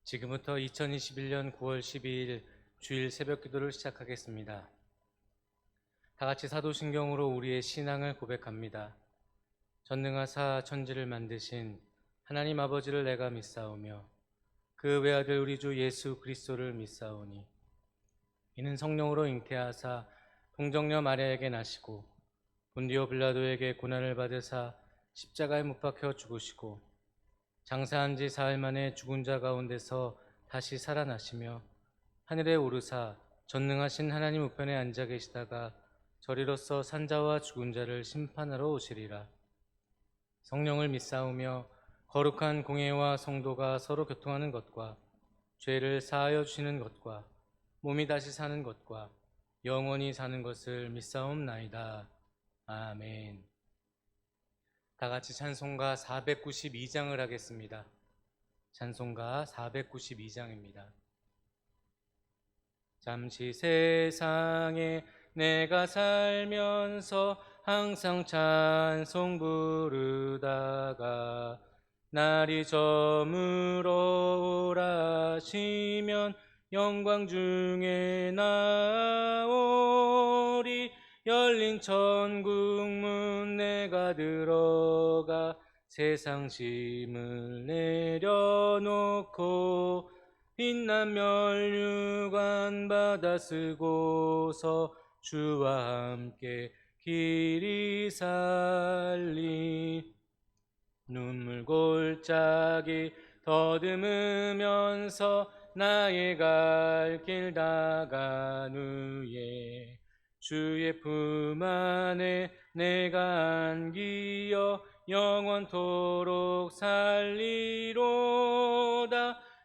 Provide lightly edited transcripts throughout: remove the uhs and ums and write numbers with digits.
지금부터 2021년 9월 12일 주일 새벽 기도를 시작하겠습니다. 다 같이 사도신경으로 우리의 신앙을 고백합니다. 전능하사 천지를 만드신 하나님 아버지를 내가 믿사오며 그 외아들 우리 주 예수 그리스도를 믿사오니 이는 성령으로 잉태하사 동정녀 마리아에게 나시고 본디오 빌라도에게 고난을 받으사 십자가에 못 박혀 죽으시고 장사한 지 사흘 만에 죽은 자 가운데서 다시 살아나시며 하늘에 오르사 전능하신 하나님 우편에 앉아 계시다가 저리로서 산자와 죽은 자를 심판하러 오시리라. 성령을 믿사오며 거룩한 공예와 성도가 서로 교통하는 것과 죄를 사하여 주시는 것과 몸이 다시 사는 것과 영원히 사는 것을 믿사옵나이다. 아멘. 다 같이 찬송가 492장을 하겠습니다. 찬송가 492장입니다. 잠시 세상에 내가 살면서 항상 찬송 부르다가 날이 저물어 오라시면 영광 중에 나오리. 열린 천국문 내가 들어가 세상 짐을 내려놓고 빛난 면류관 받아 쓰고서 주와 함께 길이 살리. 눈물 골짜기 더듬으면서 나의 갈 길 다간 후에 주의 품 안에 내가 안기어 영원토록 살리로다.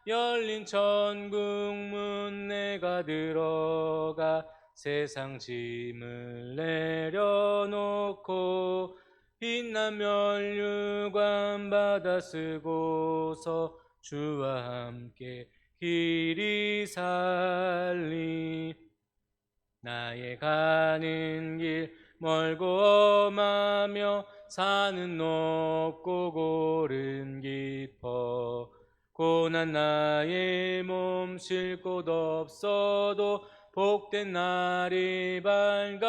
열린 천국문 내가 들어가 세상 짐을 내려놓고 빛난 면류관 받아 쓰고서 주와 함께 길이 살리. 나의 가는 길 멀고 험하며 산은 높고 고른 깊어 고난 나의 몸 쉴 곳 없어도 복된 날이 밝아오리.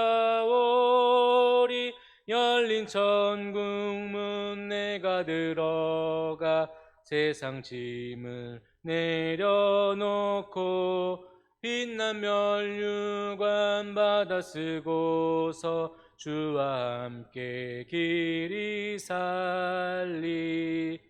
열린 천국문 내가 들어가 세상 짐을 내려놓고 빛난 면류관 받아 쓰고서 주와 함께 길이 살리.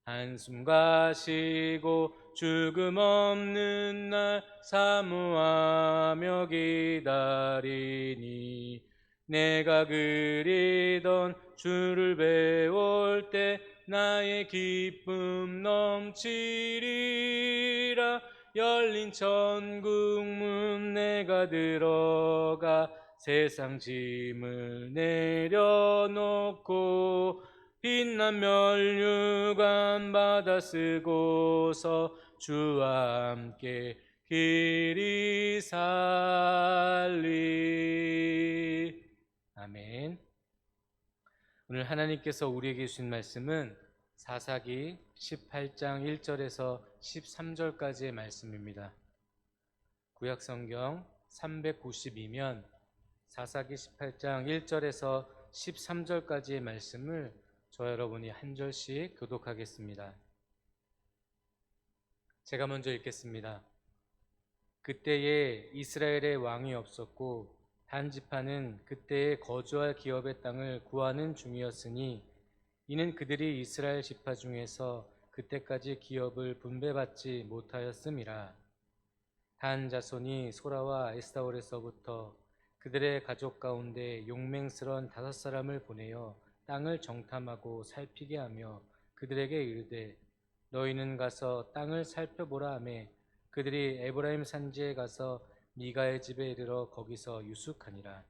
한숨 가시고 죽음 없는 날 사모하며 기다리니 내가 그리던 주를 배울 때 나의 기쁨 넘치리라. 열린 천국문 내가 들어가 세상 짐을 내려놓고 빛난 면류관 받아 쓰고서 주와 함께 길이 살리. 아멘. 오늘 하나님께서 우리에게 주신 말씀은 사사기 18장 1절에서 13절까지의 말씀입니다. 구약성경 392면 사사기 18장 1절에서 13절까지의 말씀을 저 여러분이 한 절씩 교독하겠습니다. 제가 먼저 읽겠습니다. 그때에 이스라엘의 왕이 없었고 단 지파는 그때에 거주할 기업의 땅을 구하는 중이었으니 이는 그들이 이스라엘 지파 중에서 그때까지 기업을 분배받지 못하였음이라. 단 자손이 소라와 에스타올에서부터 그들의 가족 가운데 용맹스런 5사람을 보내어 땅을 정탐하고 살피게 하며 그들에게 이르되 너희는 가서 땅을 살펴보라 하매 그들이 에브라임 산지에 가서 미가의 집에 이르러 거기서 유숙하니라.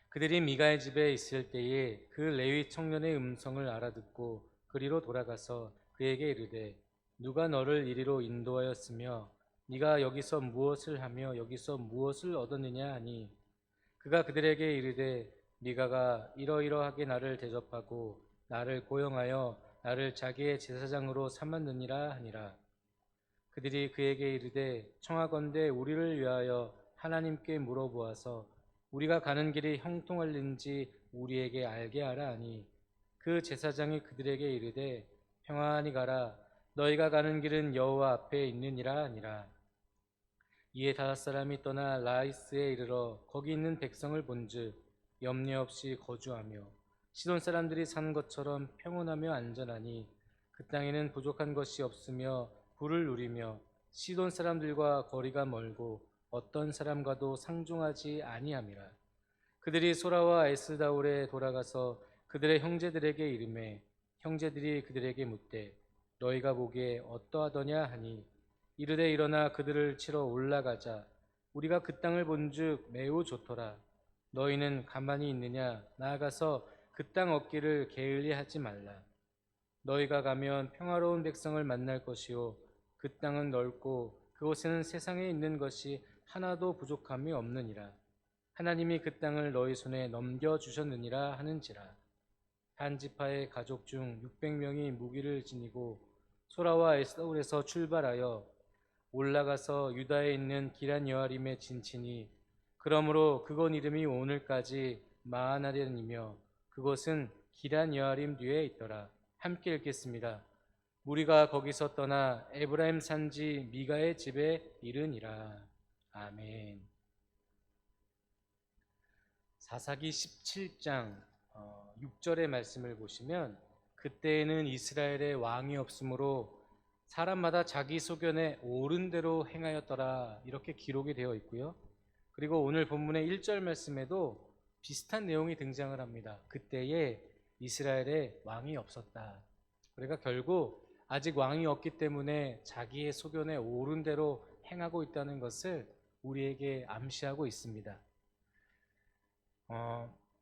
그들이 미가의 집에 있을 때에 그 레위 청년의 음성을 알아듣고 그리로 돌아가서 그에게 이르되 누가 너를 이리로 인도하였으며 네가 여기서 무엇을 하며 여기서 무엇을 얻었느냐 하니 그가 그들에게 이르되 미가가 이러이러하게 나를 대접하고 나를 고용하여 나를 자기의 제사장으로 삼았느니라 하니라. 그들이 그에게 이르되 청하건대 우리를 위하여 하나님께 물어보아서 우리가 가는 길이 형통할는지 우리에게 알게 하라 하니 그 제사장이 그들에게 이르되 평안히 가라 너희가 가는 길은 여호와 앞에 있느니라 하니라. 이에 5사람이 떠나 라이스에 이르러 거기 있는 백성을 본즉 염려 없이 거주하며 시돈 사람들이 사는 것처럼 평온하며 안전하니 그 땅에는 부족한 것이 없으며 부를 누리며 시돈 사람들과 거리가 멀고 어떤 사람과도 상종하지 아니함이라. 그들이 소라와 에스다올에 돌아가서 그들의 형제들에게 이르매 형제들이 그들에게 묻되 너희가 보기에 어떠하더냐 하니 이르되 일어나 그들을 치러 올라가자. 우리가 그 땅을 본즉 매우 좋더라. 너희는 가만히 있느냐? 나아가서 그 땅 얻기를 게을리하지 말라. 너희가 가면 평화로운 백성을 만날 것이요 그 땅은 넓고 그곳에는 세상에 있는 것이 하나도 부족함이 없느니라. 하나님이 그 땅을 너희 손에 넘겨주셨느니라 하는지라. 한 지파의 가족 중 600명이 무기를 지니고 소라와 에스다올에서 출발하여 올라가서 유다에 있는 기란 여아림에 진치니 그러므로 그곳 이름이 오늘까지 마하나련이며 그곳은 기란 여아림 뒤에 있더라. 함께 읽겠습니다. 무리가 거기서 떠나 에브라임 산지 미가의 집에 이르니라. 아멘. 사사기 17장 6절의 말씀을 보시면 그때에는 이스라엘의 왕이 없으므로 사람마다 자기 소견에 옳은 대로 행하였더라 이렇게 기록이 되어 있고요. 그리고 오늘 본문의 1절 말씀에도 비슷한 내용이 등장을 합니다. 그때에 이스라엘에 왕이 없었다. 그러니까 결국 아직 왕이 없기 때문에 자기의 소견에 옳은 대로 행하고 있다는 것을 우리에게 암시하고 있습니다.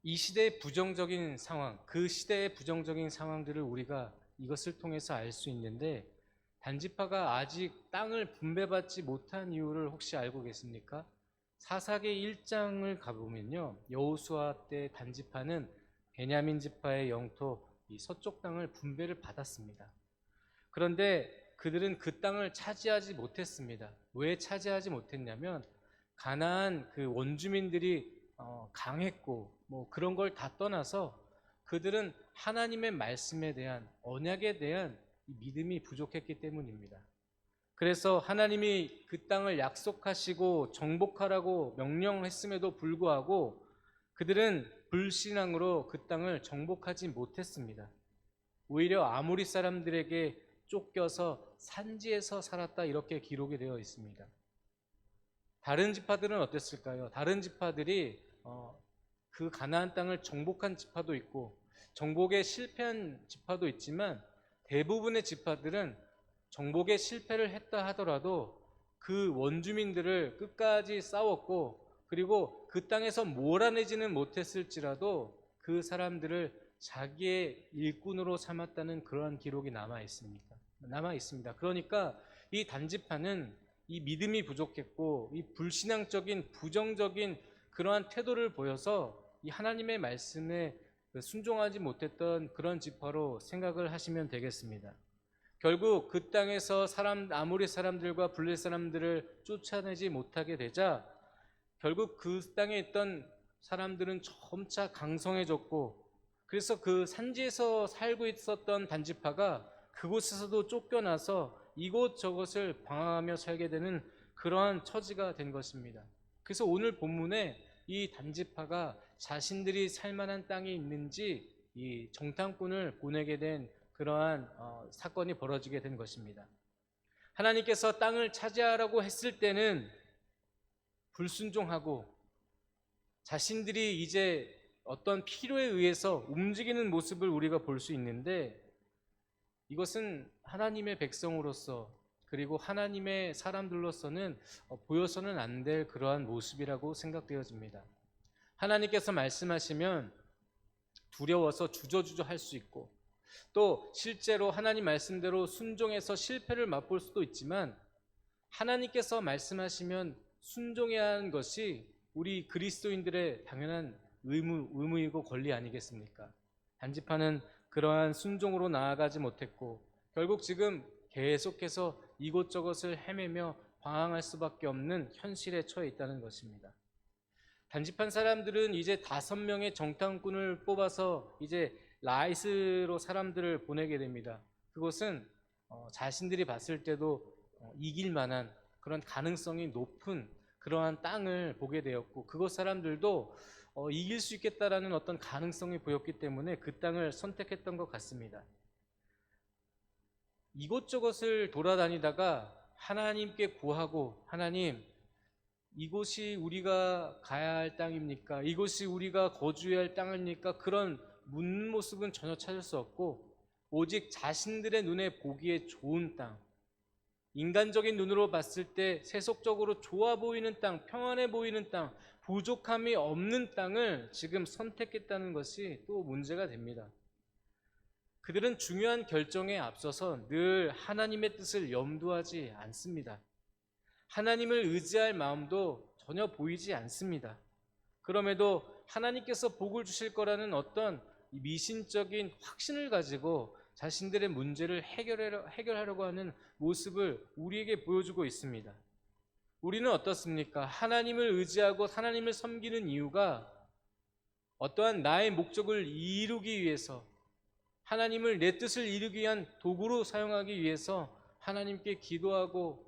이 시대의 부정적인 상황, 그 시대의 부정적인 상황들을 우리가 이것을 통해서 알 수 있는데 단지파가 아직 땅을 분배받지 못한 이유를 혹시 알고 계십니까? 사사기 1장을 가보면요, 여호수아 때 단지파는 베냐민 지파의 영토 이 서쪽 땅을 분배를 받았습니다. 그런데 그들은 그 땅을 차지하지 못했습니다. 왜 차지하지 못했냐면 가나안 그 원주민들이 강했고 뭐 그런 걸 다 떠나서 그들은 하나님의 말씀에 대한 언약에 대한 믿음이 부족했기 때문입니다. 그래서 하나님이 그 땅을 약속하시고 정복하라고 명령했음에도 불구하고 그들은 불신앙으로 그 땅을 정복하지 못했습니다. 오히려 아모리 사람들에게 쫓겨서 산지에서 살았다 이렇게 기록이 되어 있습니다. 다른 지파들은 어땠을까요? 다른 지파들이 그 가나안 땅을 정복한 지파도 있고 정복에 실패한 지파도 있지만 대부분의 지파들은 정복에 실패를 했다 하더라도 그 원주민들을 끝까지 싸웠고 그리고 그 땅에서 몰아내지는 못했을지라도 그 사람들을 자기의 일꾼으로 삼았다는 그러한 기록이 남아 있습니다. 그러니까 이 단지파는 이 믿음이 부족했고 이 불신앙적인 부정적인 그러한 태도를 보여서 이 하나님의 말씀에 순종하지 못했던 그런 지파로 생각을 하시면 되겠습니다. 결국 그 땅에서 아모리 사람들과 블레 사람들을 쫓아내지 못하게 되자 결국 그 땅에 있던 사람들은 점차 강성해졌고 그래서 그 산지에서 살고 있었던 단지파가 그곳에서도 쫓겨나서 이곳저곳을 방황하며 살게 되는 그러한 처지가 된 것입니다. 그래서 오늘 본문에 이 단지파가 자신들이 살만한 땅이 있는지 이 정탐꾼을 보내게 된 그러한 사건이 벌어지게 된 것입니다. 하나님께서 땅을 차지하라고 했을 때는 불순종하고 자신들이 이제 어떤 필요에 의해서 움직이는 모습을 우리가 볼 수 있는데 이것은 하나님의 백성으로서 그리고 하나님의 사람들로서는 보여서는 안 될 그러한 모습이라고 생각되어집니다. 하나님께서 말씀하시면 두려워서 주저주저 할 수 있고 또 실제로 하나님 말씀대로 순종해서 실패를 맛볼 수도 있지만 하나님께서 말씀하시면 순종해야 하는 것이 우리 그리스도인들의 당연한 의무이고 권리 아니겠습니까? 단지파는 그러한 순종으로 나아가지 못했고 결국 지금 계속해서 이곳저곳을 헤매며 방황할 수밖에 없는 현실에 처해 있다는 것입니다. 단지판 사람들은 이제 5명의 정탐꾼을 뽑아서 이제 라이스로 사람들을 보내게 됩니다. 그곳은 자신들이 봤을 때도 이길 만한 그런 가능성이 높은 그러한 땅을 보게 되었고, 그곳 사람들도 이길 수 있겠다라는 어떤 가능성이 보였기 때문에 그 땅을 선택했던 것 같습니다. 이곳저곳을 돌아다니다가 하나님께 구하고, 하나님, 이곳이 우리가 가야 할 땅입니까? 이곳이 우리가 거주해야 할 땅입니까? 그런 묻는 모습은 전혀 찾을 수 없고, 오직 자신들의 눈에 보기에 좋은 땅, 인간적인 눈으로 봤을 때 세속적으로 좋아 보이는 땅, 평안해 보이는 땅, 부족함이 없는 땅을 지금 선택했다는 것이 또 문제가 됩니다. 그들은 중요한 결정에 앞서서 늘 하나님의 뜻을 염두하지 않습니다. 하나님을 의지할 마음도 전혀 보이지 않습니다. 그럼에도 하나님께서 복을 주실 거라는 어떤 미신적인 확신을 가지고 자신들의 문제를 해결하려고 하는 모습을 우리에게 보여주고 있습니다. 우리는 어떻습니까? 하나님을 의지하고 하나님을 섬기는 이유가 어떠한 나의 목적을 이루기 위해서, 하나님을 내 뜻을 이루기 위한 도구로 사용하기 위해서 하나님께 기도하고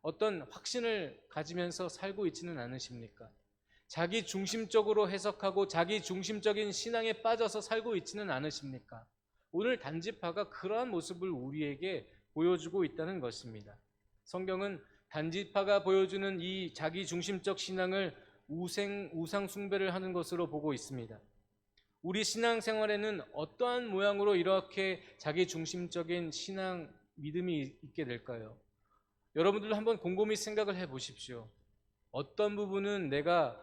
어떤 확신을 가지면서 살고 있지는 않으십니까? 자기 중심적으로 해석하고 자기 중심적인 신앙에 빠져서 살고 있지는 않으십니까? 오늘 단지파가 그러한 모습을 우리에게 보여주고 있다는 것입니다. 성경은 단지파가 보여주는 이 자기 중심적 신앙을 우상 숭배를 하는 것으로 보고 있습니다. 우리 신앙생활에는 어떠한 모양으로 이렇게 자기 중심적인 신앙 믿음이 있게 될까요? 여러분들 한번 곰곰이 생각을 해 보십시오. 어떤 부분은 내가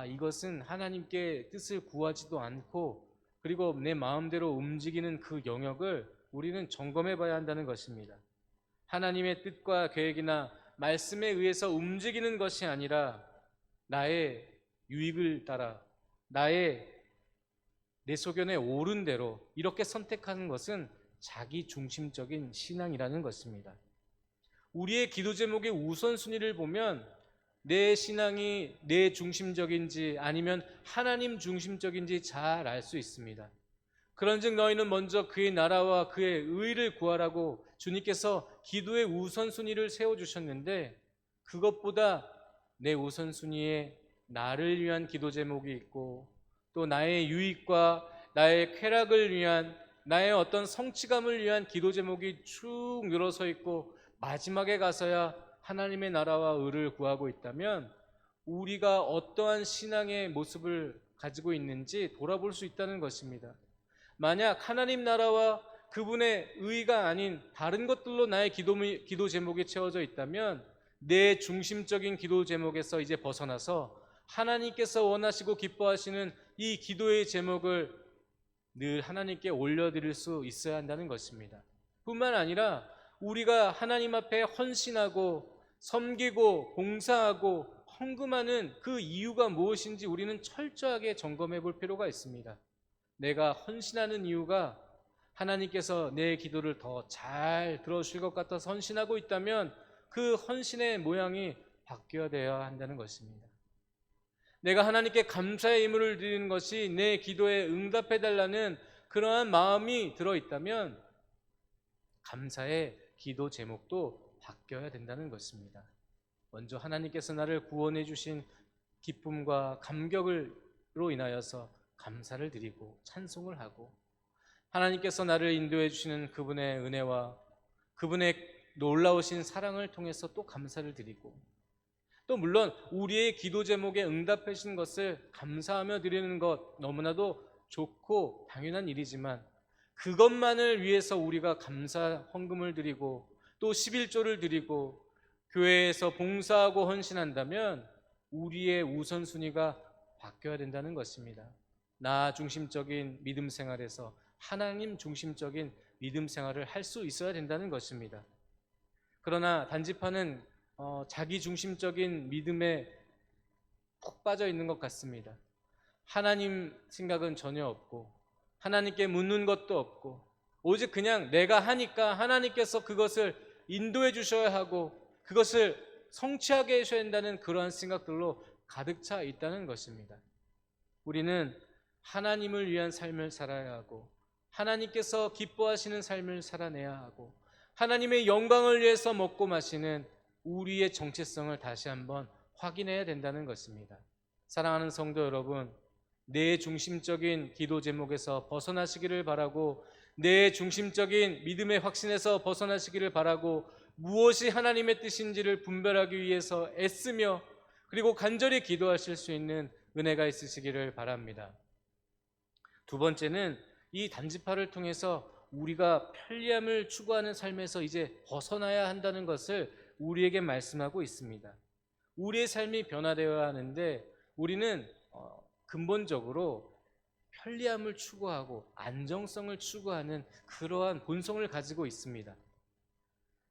이것은 하나님께 뜻을 구하지도 않고 그리고 내 마음대로 움직이는 그 영역을 우리는 점검해 봐야 한다는 것입니다. 하나님의 뜻과 계획이나 말씀에 의해서 움직이는 것이 아니라 나의 유익을 따라 내 소견에 옳은 대로 이렇게 선택하는 것은 자기 중심적인 신앙이라는 것입니다. 우리의 기도 제목의 우선순위를 보면 내 신앙이 내 중심적인지 아니면 하나님 중심적인지 잘 알 수 있습니다. 그런즉 너희는 먼저 그의 나라와 그의 의를 구하라고 주님께서 기도의 우선순위를 세워주셨는데, 그것보다 내 우선순위에 나를 위한 기도 제목이 있고 또 나의 유익과 나의 쾌락을 위한, 나의 어떤 성취감을 위한 기도 제목이 쭉 늘어서 있고 마지막에 가서야 하나님의 나라와 의를 구하고 있다면 우리가 어떠한 신앙의 모습을 가지고 있는지 돌아볼 수 있다는 것입니다. 만약 하나님 나라와 그분의 의가 아닌 다른 것들로 나의 기도 제목이 채워져 있다면 내 중심적인 기도 제목에서 이제 벗어나서 하나님께서 원하시고 기뻐하시는 이 기도의 제목을 늘 하나님께 올려드릴 수 있어야 한다는 것입니다. 뿐만 아니라 우리가 하나님 앞에 헌신하고 섬기고 봉사하고 헌금하는 그 이유가 무엇인지 우리는 철저하게 점검해 볼 필요가 있습니다. 내가 헌신하는 이유가 하나님께서 내 기도를 더 잘 들어주실 것 같아서 헌신하고 있다면 그 헌신의 모양이 바뀌어야 한다는 것입니다. 내가 하나님께 감사의 예물을 드리는 것이 내 기도에 응답해달라는 그러한 마음이 들어있다면 감사의 기도 제목도 바뀌어야 된다는 것입니다. 먼저 하나님께서 나를 구원해 주신 기쁨과 감격으로 인하여서 감사를 드리고 찬송을 하고, 하나님께서 나를 인도해 주시는 그분의 은혜와 그분의 놀라우신 사랑을 통해서 또 감사를 드리고, 또 물론 우리의 기도 제목에 응답해 주신 것을 감사하며 드리는 것 너무나도 좋고 당연한 일이지만, 그것만을 위해서 우리가 감사 헌금을 드리고 또 11조를 드리고 교회에서 봉사하고 헌신한다면 우리의 우선순위가 바뀌어야 된다는 것입니다. 나 중심적인 믿음 생활에서 하나님 중심적인 믿음 생활을 할 수 있어야 된다는 것입니다. 그러나 단지파는 자기 중심적인 믿음에 푹 빠져 있는 것 같습니다. 하나님 생각은 전혀 없고 하나님께 묻는 것도 없고 오직 그냥 내가 하니까 하나님께서 그것을 인도해 주셔야 하고 그것을 성취하게 해줘야 한다는 그러한 생각들로 가득 차 있다는 것입니다. 우리는 하나님을 위한 삶을 살아야 하고 하나님께서 기뻐하시는 삶을 살아내야 하고 하나님의 영광을 위해서 먹고 마시는 우리의 정체성을 다시 한번 확인해야 된다는 것입니다. 사랑하는 성도 여러분, 내 중심적인 기도 제목에서 벗어나시기를 바라고 내 중심적인 믿음의 확신에서 벗어나시기를 바라고 무엇이 하나님의 뜻인지를 분별하기 위해서 애쓰며 그리고 간절히 기도하실 수 있는 은혜가 있으시기를 바랍니다. 두 번째는 이 단지파를 통해서 우리가 편리함을 추구하는 삶에서 이제 벗어나야 한다는 것을 우리에게 말씀하고 있습니다. 우리의 삶이 변화되어야 하는데 우리는 근본적으로 편리함을 추구하고 안정성을 추구하는 그러한 본성을 가지고 있습니다.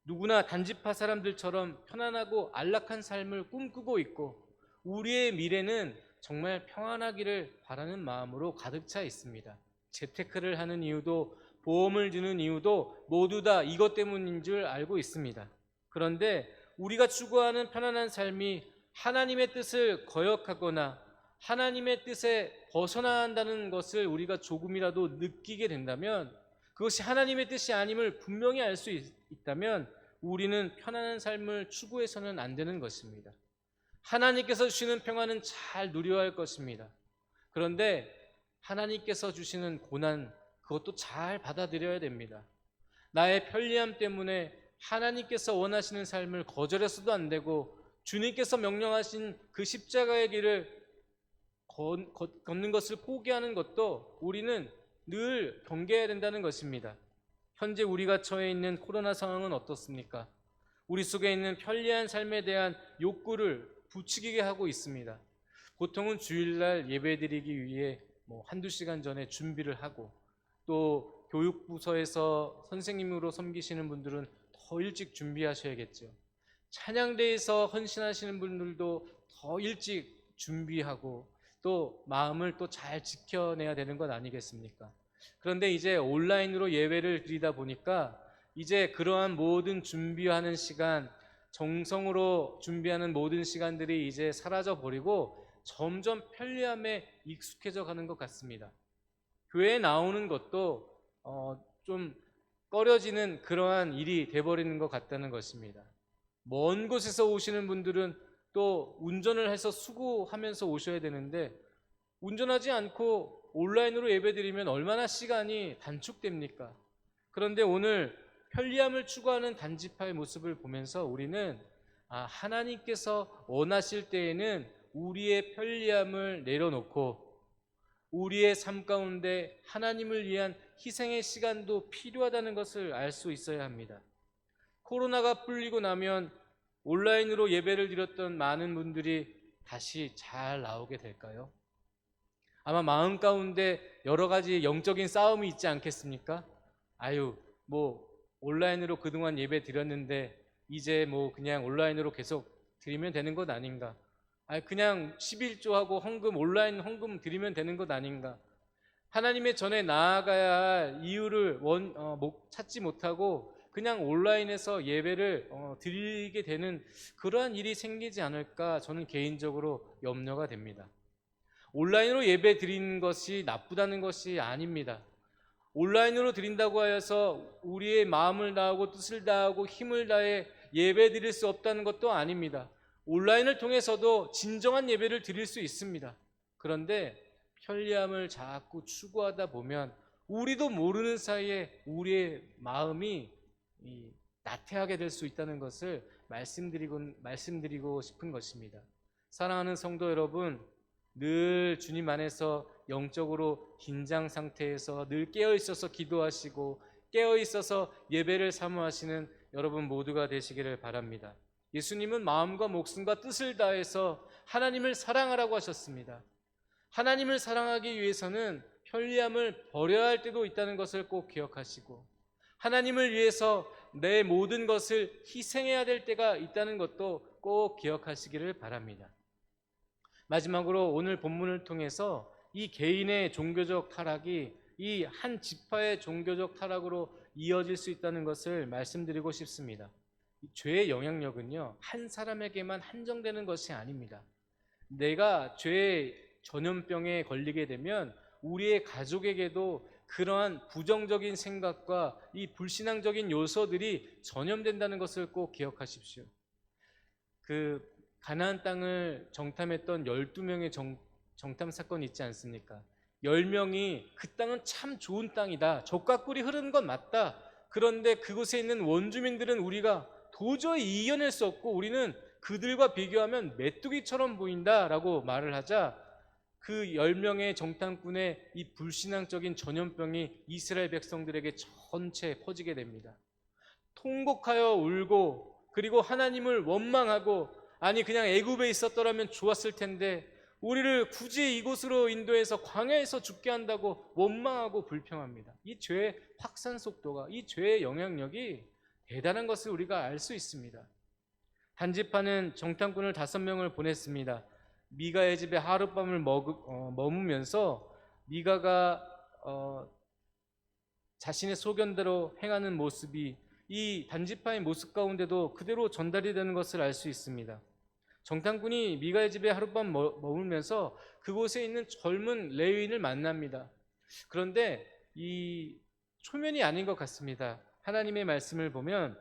누구나 단지파 사람들처럼 편안하고 안락한 삶을 꿈꾸고 있고 우리의 미래는 정말 평안하기를 바라는 마음으로 가득 차 있습니다. 재테크를 하는 이유도 보험을 주는 이유도 모두 다 이것 때문인 줄 알고 있습니다. 그런데 우리가 추구하는 편안한 삶이 하나님의 뜻을 거역하거나 하나님의 뜻에 벗어난다는 것을 우리가 조금이라도 느끼게 된다면 그것이 하나님의 뜻이 아님을 분명히 알 수 있다면 우리는 편안한 삶을 추구해서는 안 되는 것입니다. 하나님께서 주시는 평안은 잘 누려야 할 것입니다. 그런데 하나님께서 주시는 고난 그것도 잘 받아들여야 됩니다. 나의 편리함 때문에 하나님께서 원하시는 삶을 거절해서도 안 되고 주님께서 명령하신 그 십자가의 길을 걷는 것을 포기하는 것도 우리는 늘 경계해야 된다는 것입니다. 현재 우리가 처해 있는 코로나 상황은 어떻습니까? 우리 속에 있는 편리한 삶에 대한 욕구를 부추기게 하고 있습니다. 보통은 주일날 예배드리기 위해 한두 시간 전에 준비를 하고 또 교육부서에서 선생님으로 섬기시는 분들은 더 일찍 준비하셔야겠죠. 찬양대에서 헌신하시는 분들도 더 일찍 준비하고 또 마음을 또 잘 지켜내야 되는 것 아니겠습니까? 그런데 이제 온라인으로 예배를 드리다 보니까 이제 그러한 모든 준비하는 시간, 정성으로 준비하는 모든 시간들이 이제 사라져 버리고 점점 편리함에 익숙해져 가는 것 같습니다. 교회에 나오는 것도 좀 꺼려지는 그러한 일이 돼버리는 것 같다는 것입니다. 먼 곳에서 오시는 분들은 또 운전을 해서 수고하면서 오셔야 되는데 운전하지 않고 온라인으로 예배드리면 얼마나 시간이 단축됩니까? 그런데 오늘 편리함을 추구하는 단지파의 모습을 보면서 우리는 하나님께서 원하실 때에는 우리의 편리함을 내려놓고 우리의 삶 가운데 하나님을 위한 희생의 시간도 필요하다는 것을 알 수 있어야 합니다. 코로나가 풀리고 나면 온라인으로 예배를 드렸던 많은 분들이 다시 잘 나오게 될까요? 아마 마음 가운데 여러 가지 영적인 싸움이 있지 않겠습니까? 온라인으로 그동안 예배 드렸는데 이제 그냥 온라인으로 계속 드리면 되는 것 아닌가? 그냥 11조하고 헌금 온라인 헌금 드리면 되는 것 아닌가? 하나님의 전에 나아가야 할 이유를 찾지 못하고 그냥 온라인에서 예배를 드리게 되는 그러한 일이 생기지 않을까 저는 개인적으로 염려가 됩니다. 온라인으로 예배 드리는 것이 나쁘다는 것이 아닙니다. 온라인으로 드린다고 하여서 우리의 마음을 다하고 뜻을 다하고 힘을 다해 예배 드릴 수 없다는 것도 아닙니다. 온라인을 통해서도 진정한 예배를 드릴 수 있습니다. 그런데 편리함을 자꾸 추구하다 보면 우리도 모르는 사이에 우리의 마음이 나태하게 될 수 있다는 것을 말씀드리고 싶은 것입니다. 사랑하는 성도 여러분, 늘 주님 안에서 영적으로 긴장 상태에서 늘 깨어 있어서 기도하시고 깨어 있어서 예배를 사모하시는 여러분 모두가 되시기를 바랍니다. 예수님은 마음과 목숨과 뜻을 다해서 하나님을 사랑하라고 하셨습니다. 하나님을 사랑하기 위해서는 편리함을 버려야 할 때도 있다는 것을 꼭 기억하시고 하나님을 위해서 내 모든 것을 희생해야 될 때가 있다는 것도 꼭 기억하시기를 바랍니다. 마지막으로 오늘 본문을 통해서 이 개인의 종교적 타락이 이 한 지파의 종교적 타락으로 이어질 수 있다는 것을 말씀드리고 싶습니다. 이 죄의 영향력은요, 한 사람에게만 한정되는 것이 아닙니다. 내가 죄의 전염병에 걸리게 되면 우리의 가족에게도 그러한 부정적인 생각과 이 불신앙적인 요소들이 전염된다는 것을 꼭 기억하십시오. 그 가나안 땅을 정탐했던 12명의 정탐 사건이 있지 않습니까? 10명이 그 땅은 참 좋은 땅이다, 젖과 꿀이 흐르는 건 맞다, 그런데 그곳에 있는 원주민들은 우리가 도저히 이겨낼 수 없고 우리는 그들과 비교하면 메뚜기처럼 보인다라고 말을 하자, 그 10명의 정탐꾼의 이 불신앙적인 전염병이 이스라엘 백성들에게 전체에 퍼지게 됩니다. 통곡하여 울고, 그리고 하나님을 원망하고, 아니 그냥 애굽에 있었더라면 좋았을 텐데 우리를 굳이 이곳으로 인도해서 광야에서 죽게 한다고 원망하고 불평합니다. 이 죄의 확산 속도가, 이 죄의 영향력이 대단한 것을 우리가 알 수 있습니다. 단지파는 정탐꾼을 5명을 보냈습니다. 미가의 집에 하룻밤을 머무면서 미가가 자신의 소견대로 행하는 모습이 이 단지파의 모습 가운데도 그대로 전달이 되는 것을 알 수 있습니다. 정탐꾼이 미가의 집에 하룻밤 머물면서 그곳에 있는 젊은 레위인을 만납니다. 그런데 이 초면이 아닌 것 같습니다. 하나님의 말씀을 보면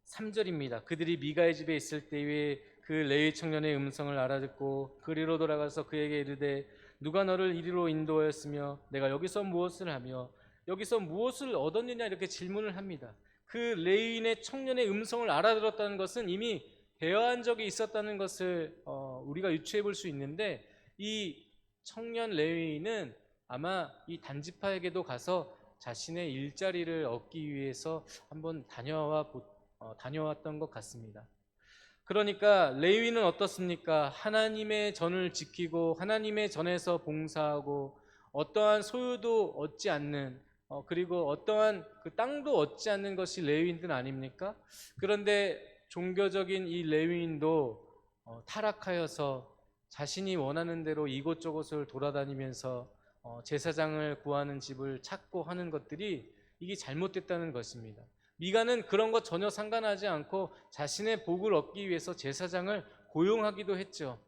3절입니다. 그들이 미가의 집에 있을 때에 그 레위 청년의 음성을 알아듣고 그리로 돌아가서 그에게 이르되 누가 너를 이리로 인도하였으며 내가 여기서 무엇을 하며 여기서 무엇을 얻었느냐, 이렇게 질문을 합니다. 그 레위인의 청년의 음성을 알아들었다는 것은 이미 대화한 적이 있었다는 것을 우리가 유추해 볼 수 있는데, 이 청년 레위인은 아마 이 단지파에게도 가서 자신의 일자리를 얻기 위해서 한번 다녀왔던 것 같습니다. 그러니까 레위인은 어떻습니까? 하나님의 전을 지키고 하나님의 전에서 봉사하고 어떠한 소유도 얻지 않는, 그리고 어떠한 그 땅도 얻지 않는 것이 레위인들 아닙니까? 그런데 종교적인 이 레위인도 타락하여서 자신이 원하는 대로 이곳저곳을 돌아다니면서 제사장을 구하는 집을 찾고 하는 것들이, 이게 잘못됐다는 것입니다. 미가는 그런 것 전혀 상관하지 않고 자신의 복을 얻기 위해서 제사장을 고용하기도 했죠.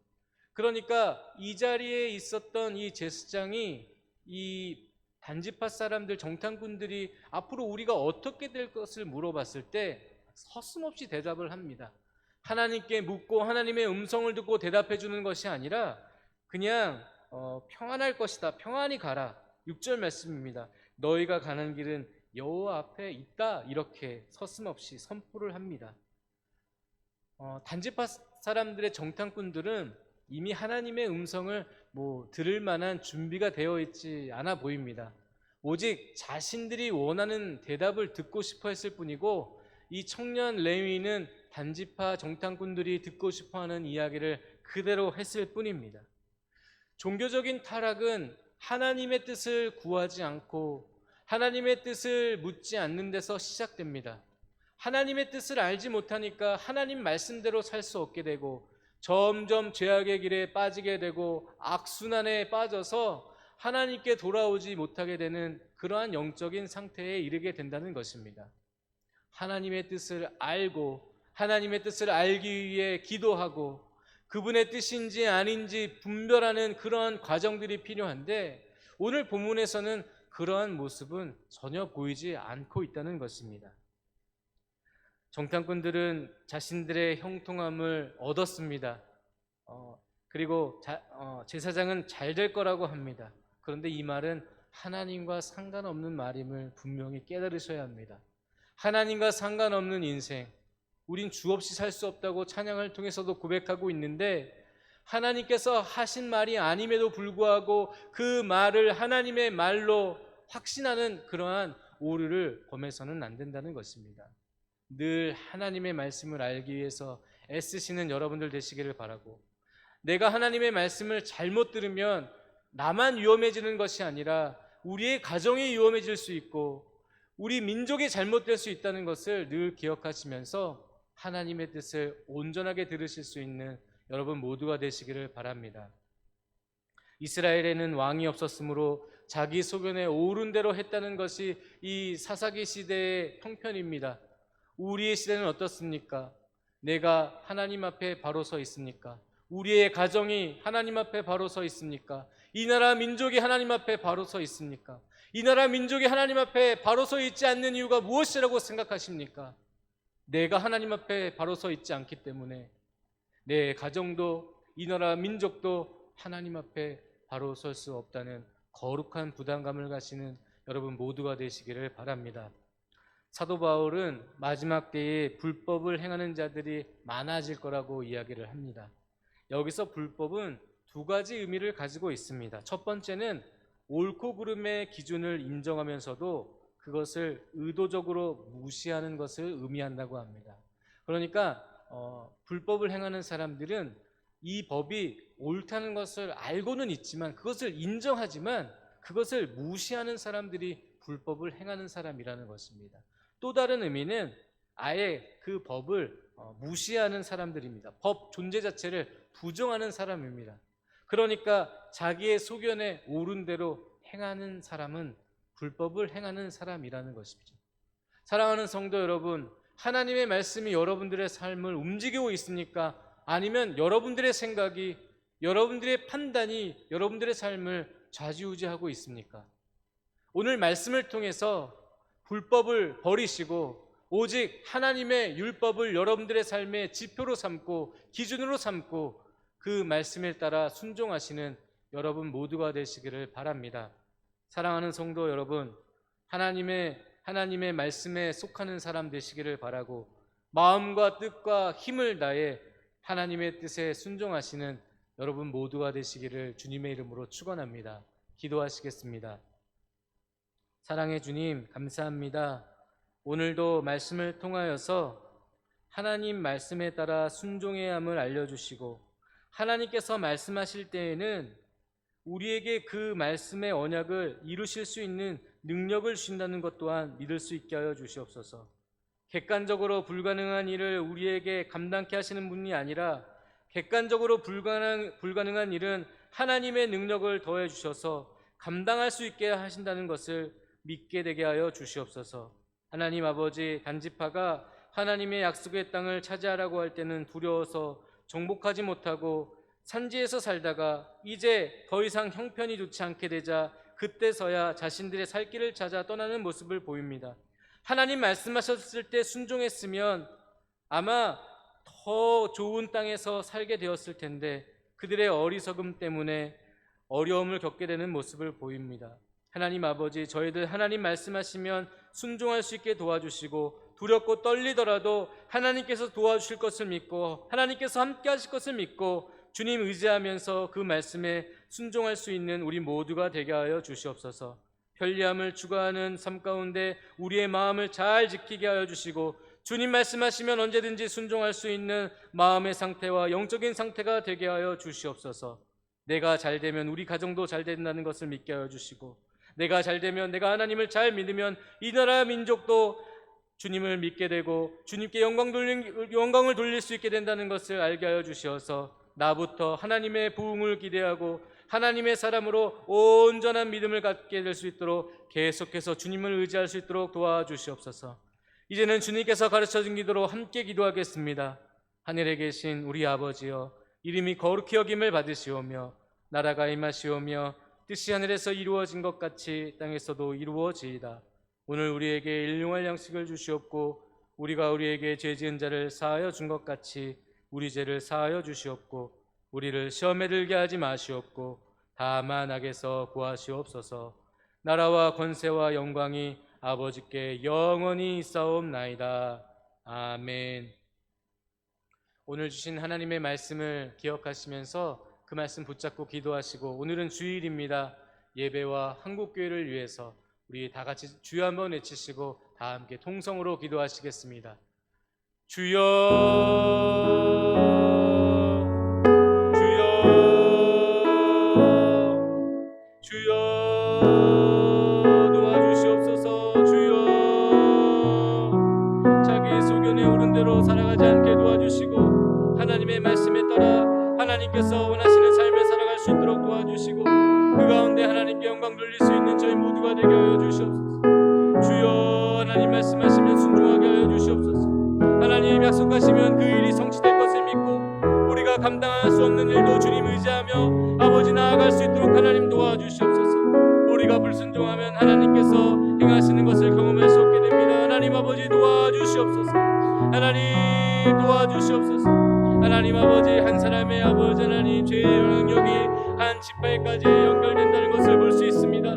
그러니까 이 자리에 있었던 이 제사장이 이 단지파 사람들, 정탐꾼들이 앞으로 우리가 어떻게 될 것을 물어봤을 때 서슴없이 대답을 합니다. 하나님께 묻고 하나님의 음성을 듣고 대답해 주는 것이 아니라 그냥 평안할 것이다, 평안히 가라. 6절 말씀입니다. 너희가 가는 길은 여호와 앞에 있다, 이렇게 서슴없이 선포를 합니다. 단지파 사람들의 정탐꾼들은 이미 하나님의 음성을 들을 만한 준비가 되어 있지 않아 보입니다. 오직 자신들이 원하는 대답을 듣고 싶어 했을 뿐이고, 이 청년 레위인은 단지파 정탐꾼들이 듣고 싶어하는 이야기를 그대로 했을 뿐입니다. 종교적인 타락은 하나님의 뜻을 구하지 않고 하나님의 뜻을 묻지 않는 데서 시작됩니다. 하나님의 뜻을 알지 못하니까 하나님 말씀대로 살 수 없게 되고 점점 죄악의 길에 빠지게 되고 악순환에 빠져서 하나님께 돌아오지 못하게 되는 그러한 영적인 상태에 이르게 된다는 것입니다. 하나님의 뜻을 알고 하나님의 뜻을 알기 위해 기도하고 그분의 뜻인지 아닌지 분별하는 그러한 과정들이 필요한데, 오늘 본문에서는 그러한 모습은 전혀 보이지 않고 있다는 것입니다. 정탐꾼들은 자신들의 형통함을 얻었습니다. 그리고 제사장은 잘 될 거라고 합니다. 그런데 이 말은 하나님과 상관없는 말임을 분명히 깨달으셔야 합니다. 하나님과 상관없는 인생, 우린 주 없이 살 수 없다고 찬양을 통해서도 고백하고 있는데, 하나님께서 하신 말이 아님에도 불구하고 그 말을 하나님의 말로 확신하는 그러한 오류를 범해서는 안 된다는 것입니다. 늘 하나님의 말씀을 알기 위해서 애쓰시는 여러분들 되시기를 바라고, 내가 하나님의 말씀을 잘못 들으면 나만 위험해지는 것이 아니라 우리의 가정이 위험해질 수 있고 우리 민족이 잘못될 수 있다는 것을 늘 기억하시면서 하나님의 뜻을 온전하게 들으실 수 있는 여러분 모두가 되시기를 바랍니다. 이스라엘에는 왕이 없었으므로 자기 소견에 오른 대로 했다는 것이 이 사사기 시대의 형편입니다. 우리의 시대는 어떻습니까? 내가 하나님 앞에 바로 서 있습니까? 우리의 가정이 하나님 앞에 바로 서 있습니까? 이 나라 민족이 하나님 앞에 바로 서 있습니까? 이 나라 민족이 하나님 앞에 바로 서 있지 않는 이유가 무엇이라고 생각하십니까? 내가 하나님 앞에 바로 서 있지 않기 때문에 내 가정도 이 나라 민족도 하나님 앞에 바로 설 수 없다는 거룩한 부담감을 가지는 여러분 모두가 되시기를 바랍니다. 사도 바울은 마지막 때에 불법을 행하는 자들이 많아질 거라고 이야기를 합니다. 여기서 불법은 두 가지 의미를 가지고 있습니다. 첫 번째는 옳고 그름의 기준을 인정하면서도 그것을 의도적으로 무시하는 것을 의미한다고 합니다. 그러니까 불법을 행하는 사람들은 이 법이 옳다는 것을 알고는 있지만 그것을 인정하지만 그것을 무시하는 사람들이 불법을 행하는 사람이라는 것입니다. 또 다른 의미는 아예 그 법을 무시하는 사람들입니다. 법 존재 자체를 부정하는 사람입니다. 그러니까 자기의 소견에 옳은 대로 행하는 사람은 불법을 행하는 사람이라는 것이죠. 사랑하는 성도 여러분, 하나님의 말씀이 여러분들의 삶을 움직이고 있습니까? 아니면 여러분들의 생각이, 여러분들의 판단이 여러분들의 삶을 좌지우지하고 있습니까? 오늘 말씀을 통해서 불법을 버리시고 오직 하나님의 율법을 여러분들의 삶의 지표로 삼고 기준으로 삼고 그 말씀에 따라 순종하시는 여러분 모두가 되시기를 바랍니다. 사랑하는 성도 여러분, 하나님의 말씀에 속하는 사람 되시기를 바라고 마음과 뜻과 힘을 다해 하나님의 뜻에 순종하시는 여러분 모두가 되시기를 주님의 이름으로 축원합니다. 기도하시겠습니다. 사랑의 주님, 감사합니다. 오늘도 말씀을 통하여서 하나님 말씀에 따라 순종해야 함을 알려주시고 하나님께서 말씀하실 때에는 우리에게 그 말씀의 언약을 이루실 수 있는 능력을 주신다는 것 또한 믿을 수 있게 하여 주시옵소서. 객관적으로 불가능한 일을 우리에게 감당케 하시는 분이 아니라 객관적으로 불가능한 일은 하나님의 능력을 더해 주셔서 감당할 수 있게 하신다는 것을 믿게 되게 하여 주시옵소서. 하나님 아버지, 단지파가 하나님의 약속의 땅을 차지하라고 할 때는 두려워서 정복하지 못하고 산지에서 살다가 이제 더 이상 형편이 좋지 않게 되자 그때서야 자신들의 살 길을 찾아 떠나는 모습을 보입니다. 하나님 말씀하셨을 때 순종했으면 아마 더 좋은 땅에서 살게 되었을 텐데 그들의 어리석음 때문에 어려움을 겪게 되는 모습을 보입니다. 하나님 아버지, 저희들 하나님 말씀하시면 순종할 수 있게 도와주시고 두렵고 떨리더라도 하나님께서 도와주실 것을 믿고 하나님께서 함께 하실 것을 믿고 주님 의지하면서 그 말씀에 순종할 수 있는 우리 모두가 되게 하여 주시옵소서. 편리함을 추구하는 삶 가운데 우리의 마음을 잘 지키게 하여 주시고 주님 말씀하시면 언제든지 순종할 수 있는 마음의 상태와 영적인 상태가 되게 하여 주시옵소서. 내가 잘 되면 우리 가정도 잘 된다는 것을 믿게 하여 주시고 내가 잘 되면, 내가 하나님을 잘 믿으면 이 나라 민족도 주님을 믿게 되고 주님께 영광을 돌릴 수 있게 된다는 것을 알게 하여 주시어서 나부터 하나님의 부흥을 기대하고 하나님의 사람으로 온전한 믿음을 갖게 될 수 있도록 계속해서 주님을 의지할 수 있도록 도와주시옵소서. 이제는 주님께서 가르쳐준 기도로 함께 기도하겠습니다. 하늘에 계신 우리 아버지여, 이름이 거룩히 여김을 받으시오며 나라가 임하시오며 뜻이 하늘에서 이루어진 것 같이 땅에서도 이루어지이다. 오늘 우리에게 일용할 양식을 주시옵고 우리가 우리에게 죄 지은 자를 사하여 준 것 같이 우리 죄를 사하여 주시옵고 우리를 시험에 들게 하지 마시옵고 다만 악에서 구하시옵소서. 나라와 권세와 영광이 아버지께 영원히 있사옵나이다. 아멘. 오늘 주신 하나님의 말씀을 기억하시면서 그 말씀 붙잡고 기도하시고, 오늘은 주일입니다. 예배와 한국교회를 위해서 우리 다 같이 주여 한번 외치시고 다 함께 통성으로 기도하시겠습니다. 주여, 주여, 주여 도와주시옵소서. 주여, 자기의 소견에 옳은 대로 살아가지 않게 도와주시고 하나님의 말씀에 따라 하나님께서 원하시는 삶을 살아갈 수 있도록 도와주시고 그 가운데 하나님께 영광 돌릴 수 있는 저희 모두가 되게 하여 주시옵소서. 주여, 하나님 말씀하시면 순종하게 하여 주시옵소서. 하나님 약속하시면 그 일이 성취될 것을 믿고 우리가 감당할 수 없는 일도 주님 의지하며 아버지 나아갈 수 있도록 하나님 도와주시옵소서. 우리가 불순종하면 하나님께서 행하시는 것을 경험할 수 없게 됩니다. 하나님 아버지 도와주시옵소서. 하나님 도와주시옵소서. 하나님 아버지 한 사람의 아버지 하나님 죄의 영역이 한 지파에까지 연결된다는 것을 볼 수 있습니다.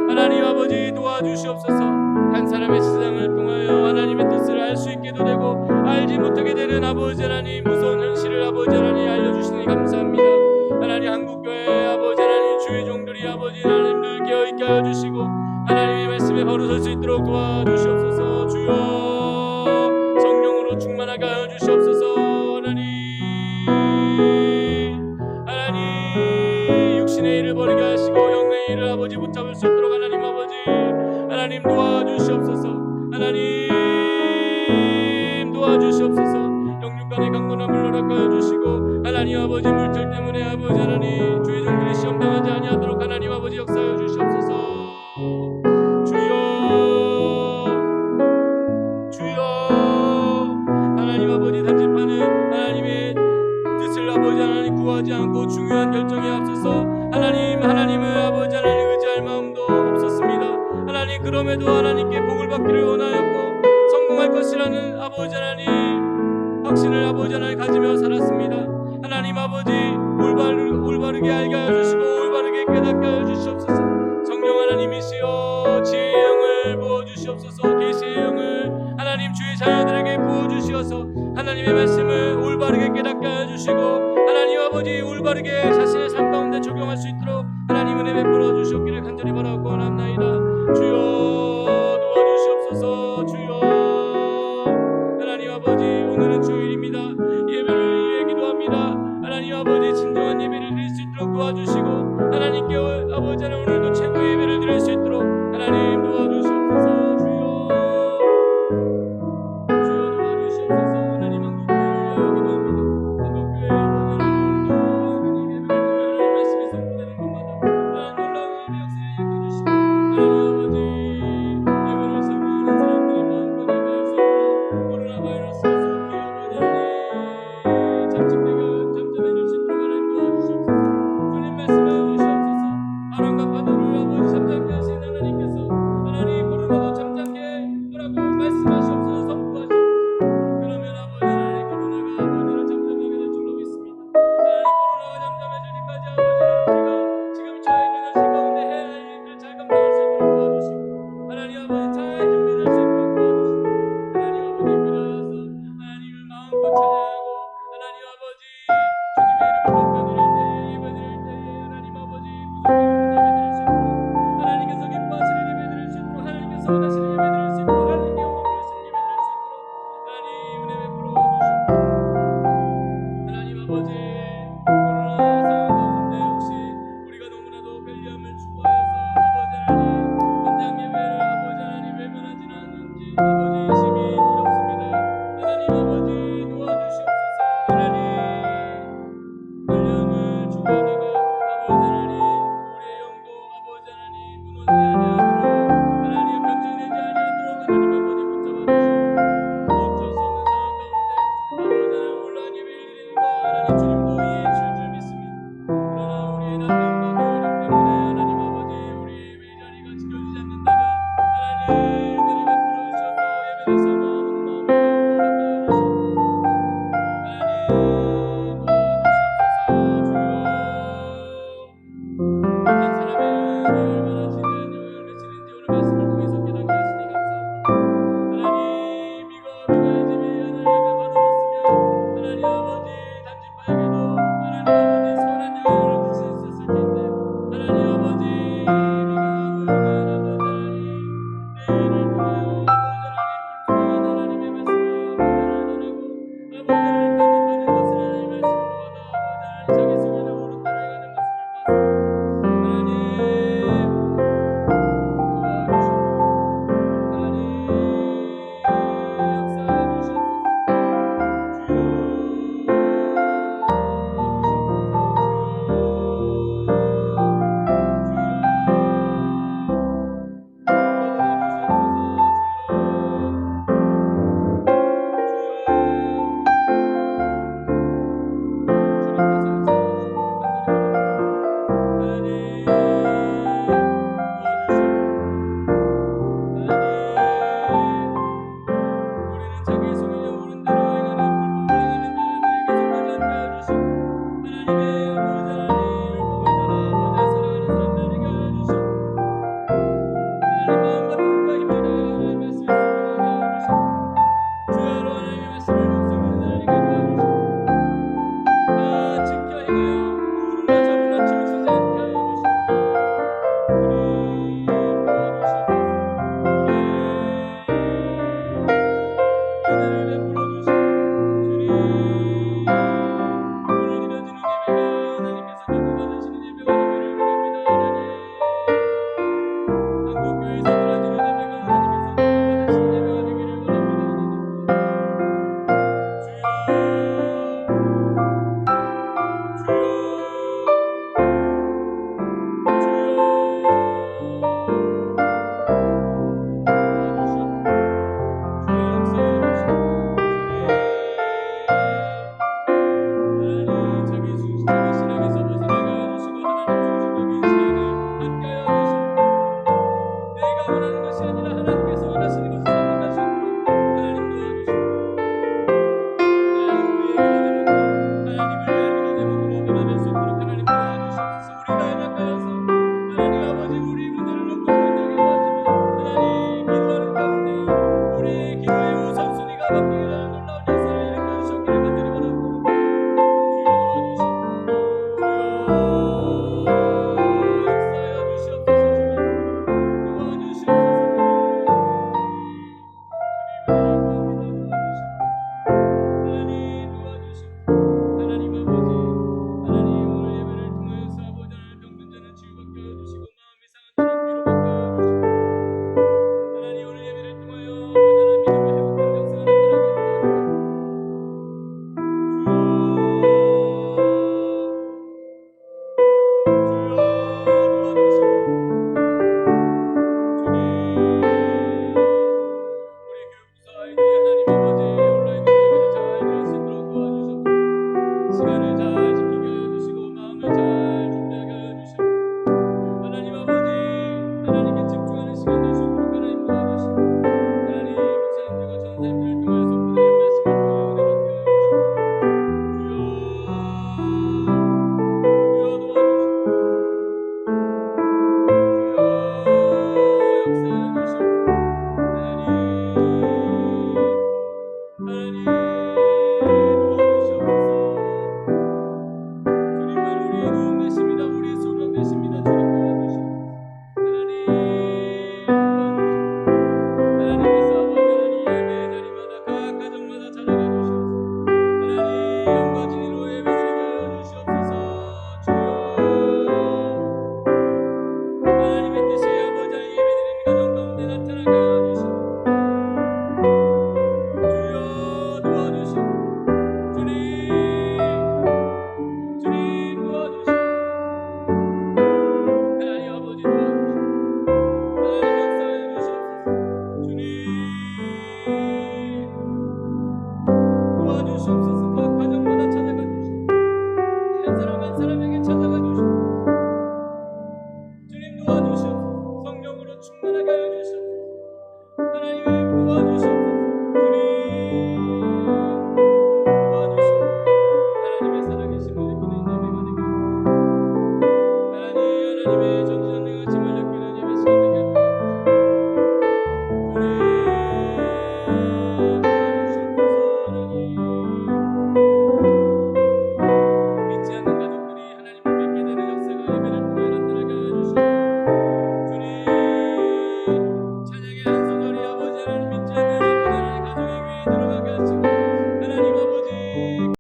하나님 아버지 도와주시옵소서. 한 사람의 세상을 통하여 하나님의 뜻을 알 수 있게도 되고 알지 못하게 되는 아버지 하나님 무서운 현실을 아버지 하나님 알려주시니 감사합니다. 하나님 한국교회 아버지 하나님 주의 종들이 아버지 하나님들 깨어있게 하여 주시고 하나님의 말씀에 바로 설 수 있도록 도와주시옵소서. 주여 성령으로 충만하게 하여 주시옵소서. 하나님 육신의 일을 버리게 하시고 영의 일을 아버지 붙잡을 수 있도록 하나님 아버지 하나님 도와주시옵소서. 하나님 도와주시옵소서. 영육간의 강건함을 허락하여 주시고 하나님 아버지 물질 때문에 아버지 하나님 주의 종들이 시험 당하지 아니하도록 하나님 아버지 역사하여 주시옵소서. 주여 하나님 아버지 단집하는 하나님의 뜻을 아버지 하나님 구하지 않고 중요한 결정에 앞서서 하나님을 아버지 하나님 의지할 마음도 없었습니다. 하나님 그럼에도 하나님께 복을 받기를 원하였고 성공할 것이라는 아버지 하나님 확신을 아버지 하나님 가지며 살았습니다. 하나님 아버지 올바르게 알게 하여 주시고 올바르게 깨닫게 하여 주시옵소서. 성령 하나님이시여 지혜의 영을 부어주시옵소서. 계시의 영을 하나님 주의 자녀들에게 부어주시어서 하나님의 말씀을 올바르게 깨닫게 하여 주시고 하나님 아버지 올바르게 자신의 삶 가운데 적용할 수 있도록 하나님 은혜 베풀어 주시옵기를 간절히 바라고 원합나이다. 주여 도와주시옵소서. 주여 하나님 아버지 오늘은 주일입니다. 예배를 위해 기도합니다. 하나님 아버지 진정한 예배를 드릴 수 있도록 도와주시고 하나님께 아버지 하나님 오늘도 최고의 예배를 드릴 수 있도록